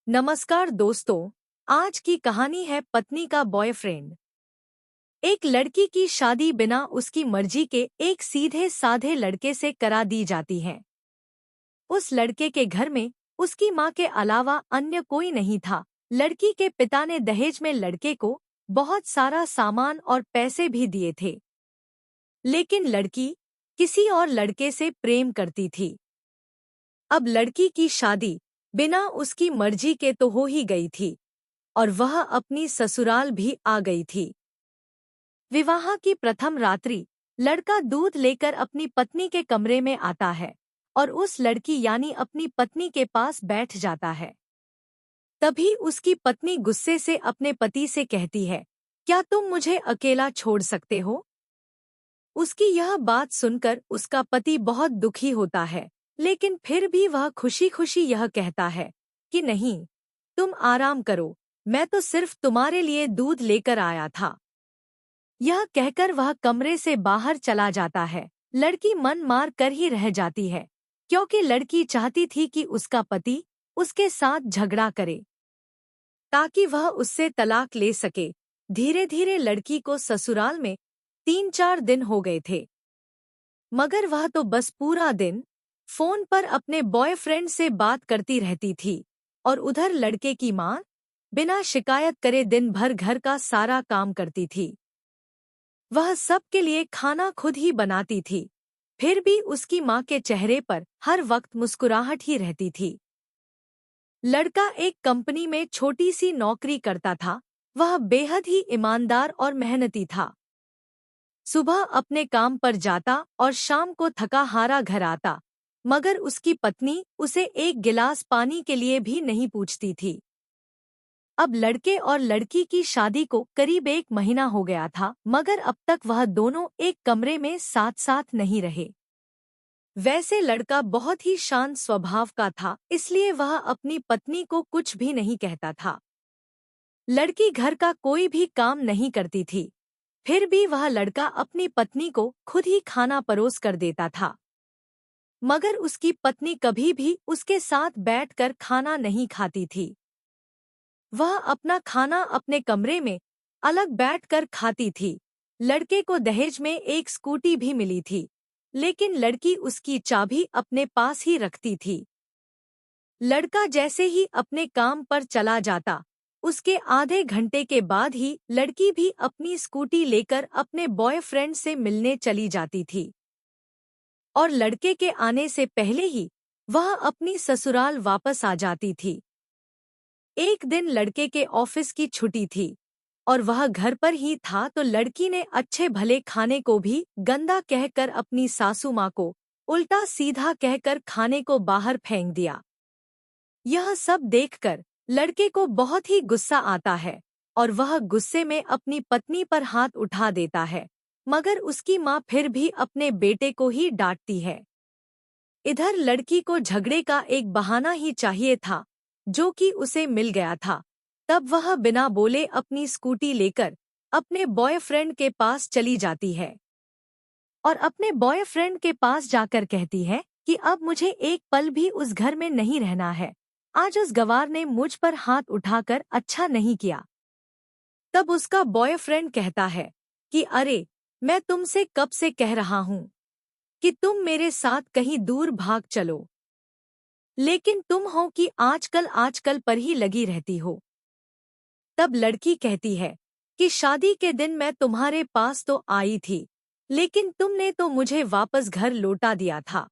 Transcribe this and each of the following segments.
नमस्कार दोस्तों। आज की कहानी है पत्नी का बॉयफ्रेंड। एक लड़की की शादी बिना उसकी मर्जी के एक सीधे साधे लड़के से करा दी जाती है। उस लड़के के घर में उसकी माँ के अलावा अन्य कोई नहीं था। लड़की के पिता ने दहेज में लड़के को बहुत सारा सामान और पैसे भी दिए थे, लेकिन लड़की किसी और लड़के से प्रेम करती थी। अब लड़की की शादी बिना उसकी मर्जी के तो हो ही गई थी और वह अपनी ससुराल भी आ गई थी। विवाह की प्रथम रात्रि लड़का दूध लेकर अपनी पत्नी के कमरे में आता है और उस लड़की यानी अपनी पत्नी के पास बैठ जाता है। तभी उसकी पत्नी गुस्से से अपने पति से कहती है, क्या तुम मुझे अकेला छोड़ सकते हो? उसकी यह बात सुनकर उसका पति बहुत दुखी होता है, लेकिन फिर भी वह खुशी खुशी यह कहता है कि नहीं, तुम आराम करो, मैं तो सिर्फ तुम्हारे लिए दूध लेकर आया था। यह कहकर वह कमरे से बाहर चला जाता है। लड़की मन मार कर ही रह जाती है, क्योंकि लड़की चाहती थी कि उसका पति उसके साथ झगड़ा करे ताकि वह उससे तलाक ले सके। धीरे धीरे लड़की को ससुराल में 3-4 दिन हो गए थे, मगर वह तो बस पूरा दिन फोन पर अपने बॉयफ्रेंड से बात करती रहती थी और उधर लड़के की माँ बिना शिकायत करे दिन भर घर का सारा काम करती थी। वह सबके लिए खाना खुद ही बनाती थी, फिर भी उसकी माँ के चेहरे पर हर वक्त मुस्कुराहट ही रहती थी। लड़का एक कंपनी में छोटी सी नौकरी करता था। वह बेहद ही ईमानदार और मेहनती था। सुबह अपने काम पर जाता और शाम को थका हारा घर आता, मगर उसकी पत्नी उसे एक गिलास पानी के लिए भी नहीं पूछती थी। अब लड़के और लड़की की शादी को करीब 1 महीना हो गया था, मगर अब तक वह दोनों एक कमरे में साथ साथ नहीं रहे। वैसे लड़का बहुत ही शांत स्वभाव का था, इसलिए वह अपनी पत्नी को कुछ भी नहीं कहता था। लड़की घर का कोई भी काम नहीं करती थी, फिर भी वह लड़का अपनी पत्नी को खुद ही खाना परोस कर देता था। मगर उसकी पत्नी कभी भी उसके साथ बैठकर खाना नहीं खाती थी। वह अपना खाना अपने कमरे में अलग बैठकर खाती थी। लड़के को दहेज में एक स्कूटी भी मिली थी, लेकिन लड़की उसकी चाबी अपने पास ही रखती थी। लड़का जैसे ही अपने काम पर चला जाता, उसके आधे घंटे के बाद ही लड़की भी अपनी स्कूटी लेकर अपने बॉयफ्रेंड से मिलने चली जाती थी और लड़के के आने से पहले ही वह अपनी ससुराल वापस आ जाती थी। एक दिन लड़के के ऑफिस की छुट्टी थी और वह घर पर ही था, तो लड़की ने अच्छे भले खाने को भी गंदा कहकर अपनी सासू माँ को उल्टा सीधा कहकर खाने को बाहर फेंक दिया। यह सब देखकर लड़के को बहुत ही गुस्सा आता है और वह गुस्से में अपनी पत्नी पर हाथ उठा देता है, मगर उसकी माँ फिर भी अपने बेटे को ही डांटती है। इधर लड़की को झगड़े का एक बहाना ही चाहिए था, जो कि उसे मिल गया था। तब वह बिना बोले अपनी स्कूटी लेकर अपने बॉयफ्रेंड के पास चली जाती है और अपने बॉयफ्रेंड के पास जाकर कहती है कि अब मुझे एक पल भी उस घर में नहीं रहना है। आज उस गवार ने मुझ पर हाथ उठाकर अच्छा नहीं किया। तब उसका बॉयफ्रेंड कहता है कि अरे, मैं तुमसे कब से कह रहा हूँ कि तुम मेरे साथ कहीं दूर भाग चलो, लेकिन तुम हो कि आजकल आजकल पर ही लगी रहती हो। तब लड़की कहती है कि शादी के दिन मैं तुम्हारे पास तो आई थी, लेकिन तुमने तो मुझे वापस घर लौटा दिया था।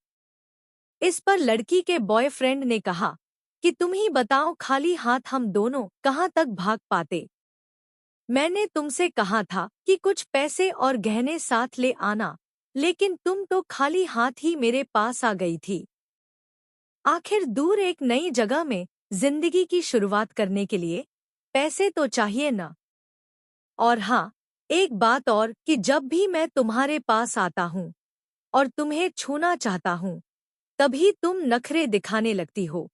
इस पर लड़की के बॉयफ्रेंड ने कहा कि तुम ही बताओ, खाली हाथ हम दोनों कहाँ तक भाग पाते। मैंने तुमसे कहा था कि कुछ पैसे और गहने साथ ले आना, लेकिन तुम तो खाली हाथ ही मेरे पास आ गई थी। आखिर दूर एक नई जगह में जिंदगी की शुरुआत करने के लिए पैसे तो चाहिए ना। और हाँ, एक बात और कि जब भी मैं तुम्हारे पास आता हूँ और तुम्हें छूना चाहता हूँ, तभी तुम नखरे दिखाने लगती हो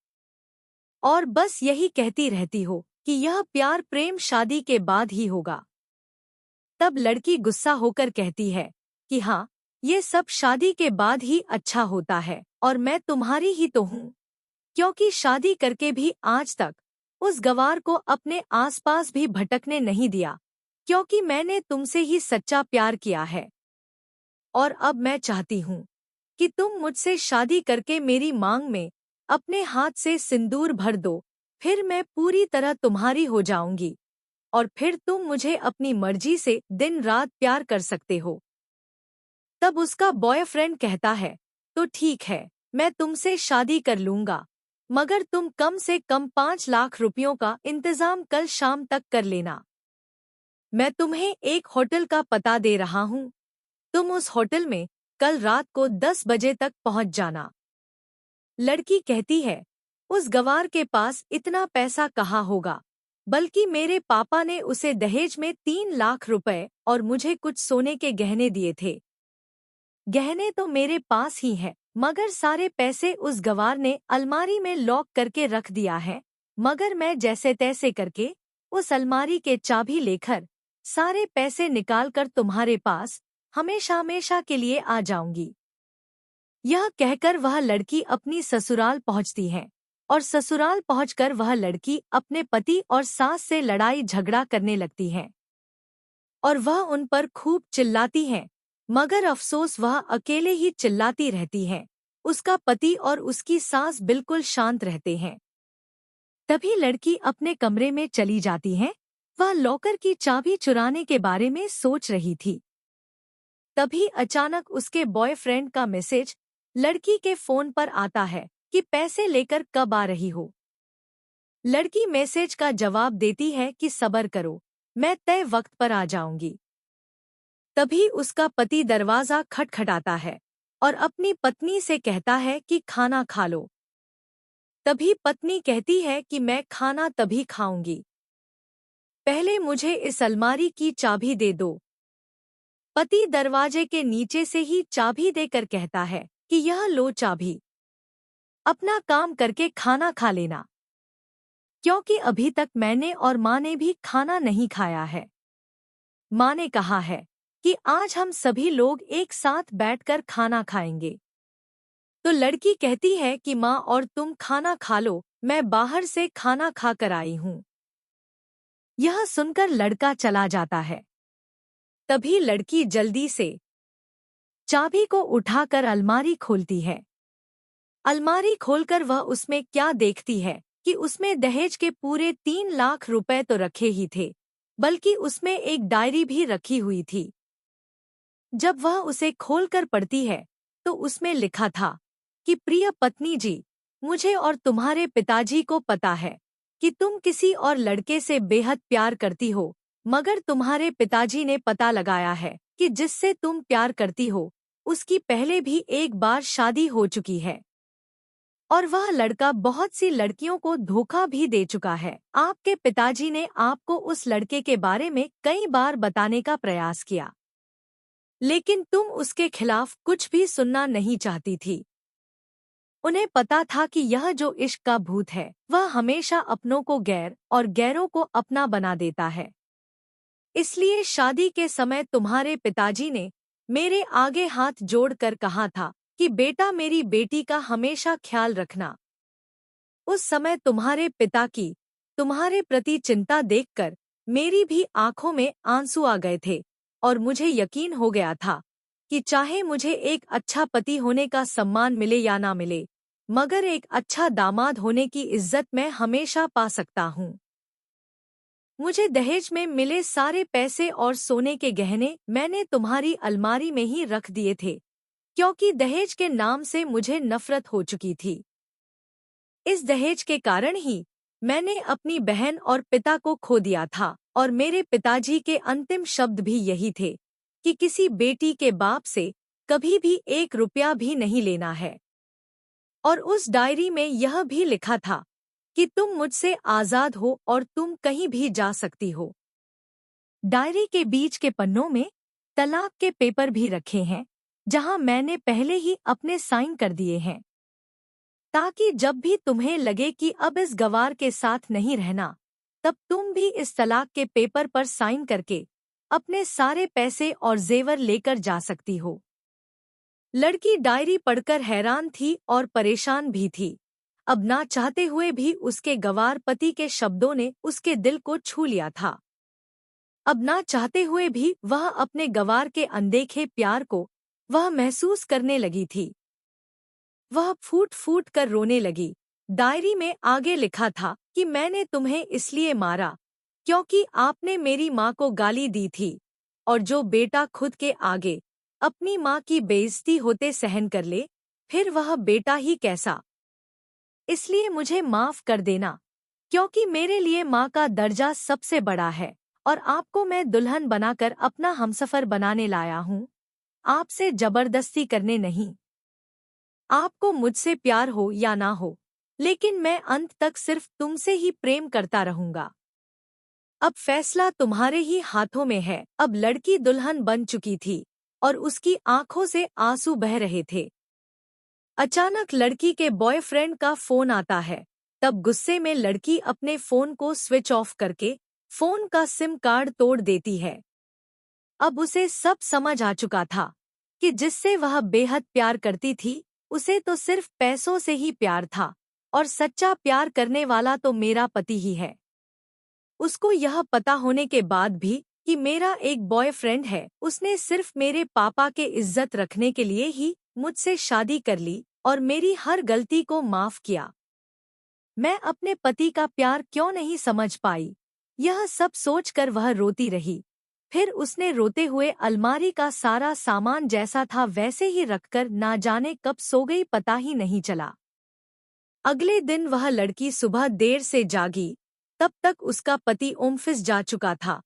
और बस यही कहती रहती हो कि यह प्यार प्रेम शादी के बाद ही होगा। तब लड़की गुस्सा होकर कहती है कि हाँ, ये सब शादी के बाद ही अच्छा होता है और मैं तुम्हारी ही तो हूँ, क्योंकि शादी करके भी आज तक उस गवार को अपने आसपास भी भटकने नहीं दिया, क्योंकि मैंने तुमसे ही सच्चा प्यार किया है। और अब मैं चाहती हूँ कि तुम मुझसे शादी करके मेरी मांग में अपने हाथ से सिंदूर भर दो, फिर मैं पूरी तरह तुम्हारी हो जाऊंगी और फिर तुम मुझे अपनी मर्जी से दिन रात प्यार कर सकते हो। तब उसका बॉयफ्रेंड कहता है, तो ठीक है, मैं तुमसे शादी कर लूंगा, मगर तुम कम से कम 5 लाख रुपयों का इंतजाम कल शाम तक कर लेना। मैं तुम्हें एक होटल का पता दे रहा हूँ, तुम उस होटल में कल रात को 10 बजे तक पहुंच जाना। लड़की कहती है, उस गवार के पास इतना पैसा कहाँ होगा, बल्कि मेरे पापा ने उसे दहेज में 3 लाख रुपए और मुझे कुछ सोने के गहने दिए थे। गहने तो मेरे पास ही हैं, मगर सारे पैसे उस गवार ने अलमारी में लॉक करके रख दिया है, मगर मैं जैसे तैसे करके उस अलमारी के चाबी लेकर सारे पैसे निकालकर तुम्हारे पास हमेशा हमेशा के लिए आ जाऊंगी। यह कहकर वह लड़की अपनी ससुराल पहुंचती है और ससुराल पहुंचकर वह लड़की अपने पति और सास से लड़ाई झगड़ा करने लगती है और वह उन पर खूब चिल्लाती है, मगर अफसोस वह अकेले ही चिल्लाती रहती है। उसका पति और उसकी सास बिल्कुल शांत रहते हैं। तभी लड़की अपने कमरे में चली जाती है। वह लॉकर की चाबी चुराने के बारे में सोच रही थी। तभी अचानक उसके बॉयफ्रेंड का मैसेज लड़की के फोन पर आता है कि पैसे लेकर कब आ रही हो। लड़की मैसेज का जवाब देती है कि सब्र करो, मैं तय वक्त पर आ जाऊंगी। तभी उसका पति दरवाजा खटखटाता है और अपनी पत्नी से कहता है कि खाना खा लो। तभी पत्नी कहती है कि मैं खाना तभी खाऊंगी, पहले मुझे इस अलमारी की चाबी दे दो। पति दरवाजे के नीचे से ही चाबी देकर कहता है कि यह लो चाबी, अपना काम करके खाना खा लेना, क्योंकि अभी तक मैंने और माँ ने भी खाना नहीं खाया है। माँ ने कहा है कि आज हम सभी लोग एक साथ बैठकर खाना खाएंगे। तो लड़की कहती है कि माँ और तुम खाना खा लो, मैं बाहर से खाना खा कर आई हूँ। यह सुनकर लड़का चला जाता है। तभी लड़की जल्दी से चाबी को उठाकर अलमारी खोलती है। अलमारी खोलकर वह उसमें क्या देखती है कि उसमें दहेज के पूरे 3 लाख रुपए तो रखे ही थे, बल्कि उसमें एक डायरी भी रखी हुई थी। जब वह उसे खोलकर पढ़ती है तो उसमें लिखा था कि प्रिय पत्नी जी, मुझे और तुम्हारे पिताजी को पता है कि तुम किसी और लड़के से बेहद प्यार करती हो, मगर तुम्हारे पिताजी ने पता लगाया है कि जिससे तुम प्यार करती हो उसकी पहले भी एक बार शादी हो चुकी है और वह लड़का बहुत सी लड़कियों को धोखा भी दे चुका है। आपके पिताजी ने आपको उस लड़के के बारे में कई बार बताने का प्रयास किया, लेकिन तुम उसके खिलाफ कुछ भी सुनना नहीं चाहती थी। उन्हें पता था कि यह जो इश्क का भूत है वह हमेशा अपनों को गैर और गैरों को अपना बना देता है। इसलिए शादी के समय तुम्हारे पिताजी ने मेरे आगे हाथ जोड़कर कहा था कि बेटा, मेरी बेटी का हमेशा ख्याल रखना। उस समय तुम्हारे पिता की तुम्हारे प्रति चिंता देखकर मेरी भी आंखों में आंसू आ गए थे और मुझे यकीन हो गया था कि चाहे मुझे एक अच्छा पति होने का सम्मान मिले या ना मिले, मगर एक अच्छा दामाद होने की इज्जत मैं हमेशा पा सकता हूँ। मुझे दहेज में मिले सारे पैसे और सोने के गहने मैंने तुम्हारी अलमारी में ही रख दिए थे, क्योंकि दहेज के नाम से मुझे नफरत हो चुकी थी। इस दहेज के कारण ही मैंने अपनी बहन और पिता को खो दिया था और मेरे पिताजी के अंतिम शब्द भी यही थे कि किसी बेटी के बाप से कभी भी 1 रुपया भी नहीं लेना है। और उस डायरी में यह भी लिखा था कि तुम मुझसे आजाद हो और तुम कहीं भी जा सकती हो। डायरी के बीच के पन्नों में तलाक के पेपर भी रखे हैं, जहां मैंने पहले ही अपने साइन कर दिए हैं, ताकि जब भी तुम्हें लगे कि अब इस गवार के साथ नहीं रहना, तब तुम भी इस तलाक के पेपर पर साइन करके अपने सारे पैसे और जेवर लेकर जा सकती हो। लड़की डायरी पढ़कर हैरान थी और परेशान भी थी। अब ना चाहते हुए भी उसके गंवार पति के शब्दों ने उसके दिल को छू लिया था। अब ना चाहते हुए भी वह अपने गंवार के अनदेखे प्यार को वह महसूस करने लगी थी। वह फूट फूट कर रोने लगी। डायरी में आगे लिखा था कि मैंने तुम्हें इसलिए मारा क्योंकि आपने मेरी माँ को गाली दी थी, और जो बेटा खुद के आगे अपनी माँ की बेइज्जती होते सहन कर ले, फिर वह बेटा ही कैसा। इसलिए मुझे माफ कर देना, क्योंकि मेरे लिए माँ का दर्जा सबसे बड़ा है, और आपको मैं दुल्हन बनाकर अपना हमसफर बनाने लाया हूँ, आपसे जबरदस्ती करने नहीं। आपको मुझसे प्यार हो या ना हो, लेकिन मैं अंत तक सिर्फ तुमसे ही प्रेम करता रहूंगा। अब फैसला तुम्हारे ही हाथों में है। अब लड़की दुल्हन बन चुकी थी और उसकी आंखों से आंसू बह रहे थे। अचानक लड़की के बॉयफ्रेंड का फोन आता है। तब गुस्से में लड़की अपने फोन को स्विच ऑफ करके फोन का सिम कार्ड तोड़ देती है। अब उसे सब समझ आ चुका था कि जिससे वह बेहद प्यार करती थी, उसे तो सिर्फ पैसों से ही प्यार था, और सच्चा प्यार करने वाला तो मेरा पति ही है। उसको यह पता होने के बाद भी कि मेरा एक बॉयफ्रेंड है, उसने सिर्फ मेरे पापा के इज्जत रखने के लिए ही मुझसे शादी कर ली और मेरी हर गलती को माफ किया। मैं अपने पति का प्यार क्यों नहीं समझ पाई? यह सब सोचकर वह रोती रही। फिर उसने रोते हुए अलमारी का सारा सामान जैसा था वैसे ही रखकर ना जाने कब सो गई, पता ही नहीं चला। अगले दिन वह लड़की सुबह देर से जागी। तब तक उसका पति ऑफिस जा चुका था।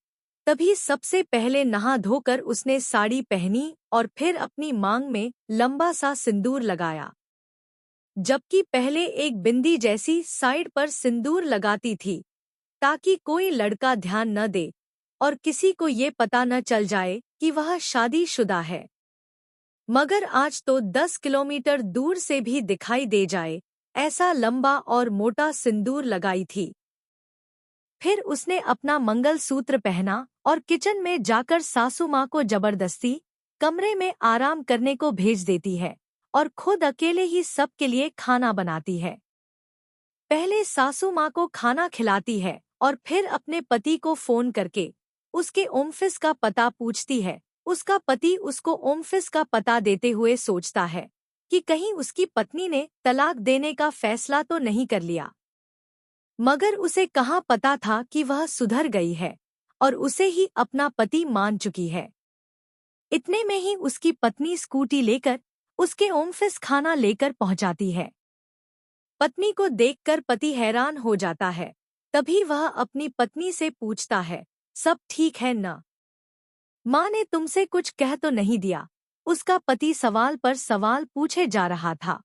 तभी सबसे पहले नहा धोकर उसने साड़ी पहनी और फिर अपनी मांग में लंबा सा सिंदूर लगाया। जबकि पहले एक बिंदी जैसी साइड पर सिंदूर लगाती थी ताकि कोई लड़का ध्यान न दे और किसी को ये पता न चल जाए कि वह शादीशुदा है। मगर आज तो 10 किलोमीटर दूर से भी दिखाई दे जाए, ऐसा लंबा और मोटा सिंदूर लगाई थी। फिर उसने अपना मंगलसूत्र पहना और किचन में जाकर सासू माँ को जबरदस्ती कमरे में आराम करने को भेज देती है और खुद अकेले ही सबके लिए खाना बनाती है। पहले सासू माँ को खाना खिलाती है और फिर अपने पति को फोन करके उसके ऑफिस का पता पूछती है। उसका पति उसको ऑफिस का पता देते हुए सोचता है कि कहीं उसकी पत्नी ने तलाक देने का फैसला तो नहीं कर लिया। मगर उसे कहाँ पता था कि वह सुधर गई है और उसे ही अपना पति मान चुकी है। इतने में ही उसकी पत्नी स्कूटी लेकर उसके ऑफिस खाना लेकर पहुंचाती है। पत्नी को देखकर पति हैरान हो जाता है। तभी वह अपनी पत्नी से पूछता है, सब ठीक है ना? माँ ने तुमसे कुछ कह तो नहीं दिया? उसका पति सवाल पर सवाल पूछे जा रहा था।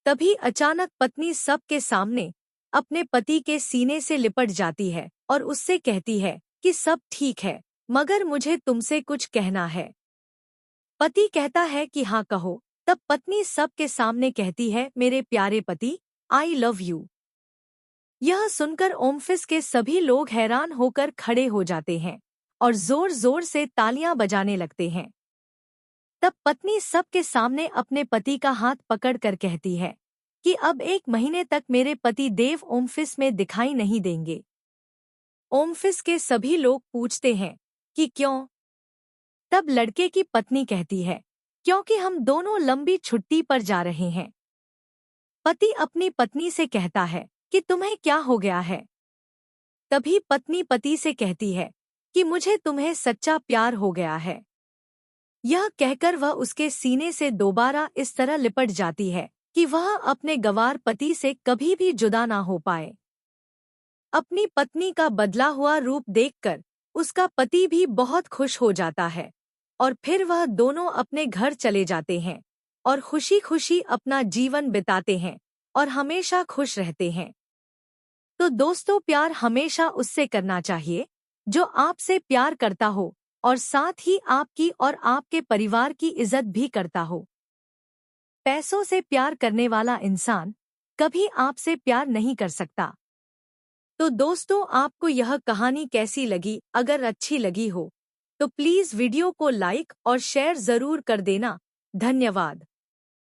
तभी अचानक पत्नी सबके सामने अपने पति के सीने से लिपट जाती है और उससे कहती है कि सब ठीक है, मगर मुझे तुमसे कुछ कहना है। पति कहता है कि हाँ कहो। तब पत्नी सबके सामने कहती है, मेरे प्यारे पति, आई लव यू। यह सुनकर ऑफिस के सभी लोग हैरान होकर खड़े हो जाते हैं और जोर जोर से तालियां बजाने लगते हैं। तब पत्नी सबके सामने अपने पति का हाथ पकड़कर कहती है कि अब 1 महीने तक मेरे पति देव ऑफिस में दिखाई नहीं देंगे। ऑफिस के सभी लोग पूछते हैं कि क्यों? तब लड़के की पत्नी कहती है, क्योंकि हम दोनों लंबी छुट्टी पर जा रहे हैं। पति अपनी पत्नी से कहता है कि तुम्हें क्या हो गया है? तभी पत्नी पति से कहती है कि मुझे तुम्हें सच्चा प्यार हो गया है। यह कहकर वह उसके सीने से दोबारा इस तरह लिपट जाती है कि वह अपने गंवार पति से कभी भी जुदा ना हो पाए। अपनी पत्नी का बदला हुआ रूप देखकर उसका पति भी बहुत खुश हो जाता है और फिर वह दोनों अपने घर चले जाते हैं और खुशी खुशी अपना जीवन बिताते हैं और हमेशा खुश रहते हैं। तो दोस्तों, प्यार हमेशा उससे करना चाहिए जो आपसे प्यार करता हो और साथ ही आपकी और आपके परिवार की इज्जत भी करता हो। पैसों से प्यार करने वाला इंसान कभी आपसे प्यार नहीं कर सकता। तो दोस्तों, आपको यह कहानी कैसी लगी? अगर अच्छी लगी हो तो प्लीज़ वीडियो को लाइक और शेयर ज़रूर कर देना। धन्यवाद।